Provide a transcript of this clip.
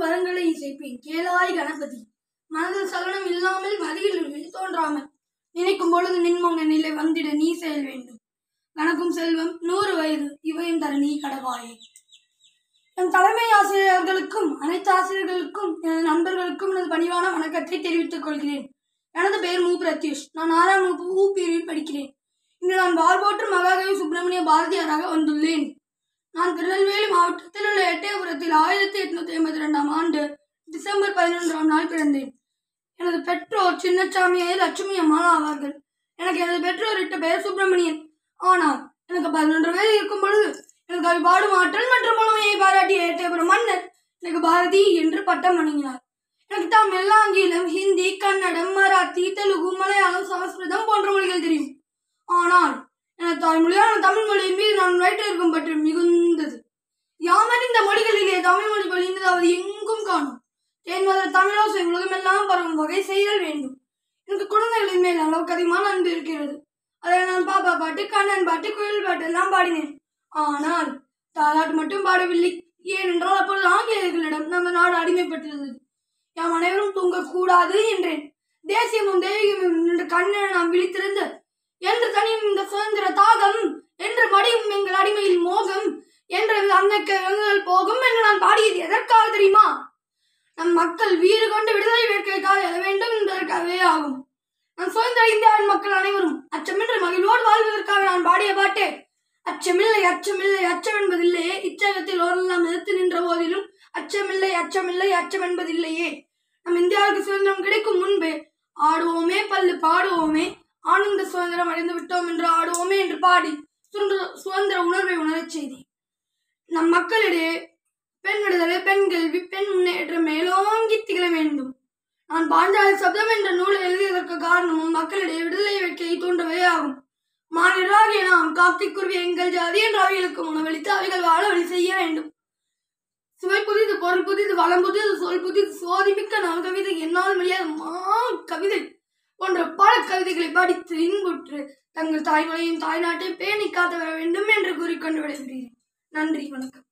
ஸ்வரங்களை இசைப்பேன் கேளாய் கணபதி. மனதில் சலனம் இல்லாமல் மதியில் தோன்றாமல் நினைக்கும் பொழுது நின்மங்க நிலை வந்திட நீ செயல் வேண்டும். கணக்கும் செல்வம் 100 வயது இவையும் தர நீ கடவாயே. என் தலைமை ஆசிரியர்களுக்கும் அனைத்து ஆசிரியர்களுக்கும் எனது நண்பர்களுக்கும் எனது பணிவான வணக்கத்தை தெரிவித்துக் கொள்கிறேன். எனது பெயர் மு. பிரத்யூஷ். நான் 6ஆம் வகுப்பு ஊ பிரிவில் படிக்கிறேன். இன்று நான் வாழ்வோற்று மகாகவி சுப்பிரமணிய பாரதியாராக வந்துள்ளேன். நான் திருநெல்வேலி மாவட்டத்தில் உள்ள எட்டயபுரத்தில் 1882ஆம் ஆண்டு டிசம்பர் 11ஆம் நாள் பிறந்தேன். எனது பெற்றோர் சின்னசாமி லட்சுமி அம்மாள் ஆவார்கள். எனக்கு எனது பெற்றோர் இட்ட பெயர் சுப்பிரமணியன். ஆனால் எனக்கு 11 வயது இருக்கும் பொழுது எனக்கு கவி பாடும் ஆற்றல் மற்றும் முழுமையை பாராட்டிய எட்டயபுரம் மன்னர் எனக்கு பாரதி என்று பட்டம் வழங்கினார். எனக்கு தமிழ், ஆங்கிலம், ஹிந்தி, கன்னடம், மராத்தி, தெலுங்கு, மலையாளம், சமஸ்கிருதம் போன்ற மொழிகள் தெரியும். ஆனால் எனது தாய்மொழியான தமிழ் மொழியின் மீது நான் வைத்திருக்கும் பற்று மிகுந்தது. யாமறிந்த மொழிகளிலே தமிழ் மொழி பொழிந்ததாவது எங்கும் காணும். தேன்மலர் தமிழோசை உலகமெல்லாம் பரவும் வகை செய்தல் வேண்டும். எனக்கு குழந்தைகளின் மேல் அளவுக்கு அதிகமான அன்பு இருக்கிறது. அதை நான் பாப்பா பாட்டு, கண்ணன் பாட்டு, குயில் பாட்டு எல்லாம் பாடினேன். ஆனால் தாலாட்டு மட்டும் பாடவில்லை. ஏனென்றால் அப்பொழுது ஆங்கிலேயர்களிடம் நம்ம நாடு அடிமைப்பட்டிருந்தது. யாம் அனைவரும் தூங்கக்கூடாது என்றேன். தேசியமும் தெய்வீகமும் என்ற கண்ணனை நாம் விழித்திருந்து என்று தனியும் இந்த சுதந்திர தாகம் என்று மடியும் எங்கள் அடிமையில் மோகம் என்று அன்னைக்கு போகும் என்று நான் பாடியது எதற்காக தெரியுமா? நம் மக்கள் வீறு கொண்டு விடுதலை வேட்கைக்காக எழ வேண்டும் என்பதற்காகவே ஆகும். நம் சுதந்திர இந்தியாவின் மக்கள் அனைவரும் அச்சமின்றி மகிழ்வோடு வாழ்வதற்காக நான் பாடிய பாட்டே அச்சமில்லை அச்சமில்லை அச்சம் என்பதில்லையே. இச்சகத்தில் ஓரெல்லாம் எதிர்த்து நின்ற போதிலும் அச்சமில்லை அச்சமில்லை அச்சம் என்பதில்லையே. நம் இந்தியாவுக்கு சுதந்திரம் கிடைக்கும் முன்பே ஆடுவோமே பல்லு பாடுவோமே ஆனந்த சுதந்திரம் அடைந்து விட்டோம் என்று ஆடுவோமே என்று பாடி சுதந்திர உணர்வை உணரச் செய்தேன். நம் மக்களிடையே பெண் விடுதலை, பெண் கல்வி, பெண் முன்னேற்றம் மேலோங்கி திகழ வேண்டும். நான் பாஞ்சாலி சப்தம் என்ற நூலை எழுதியதற்கு காரணமும் மக்களிடையே விடுதலை வேட்கையை தூண்டவே ஆகும். மாநிலராகிய நாம் காக்கைக்குருவி எங்கள் ஜாதி என்ற அவைகளுக்கு உணவளித்து அவைகள் வாழ வழி செய்ய வேண்டும். சுவை புதிது, பொருள் புதிது, வளம் புதிது, சொல் புதிது, சோதிமிக்க நல் கவிதை, என்னால் முடியாத கவிதை போன்ற பல கவிதைகளை படித்து இன்புற்று தங்கள் தாய்மொழியும் தாய்நாட்டை பேணி காத்து வர வேண்டும் என்று கூறிக்கொண்டு விடைபெறுகிறேன். நன்றி, வணக்கம்.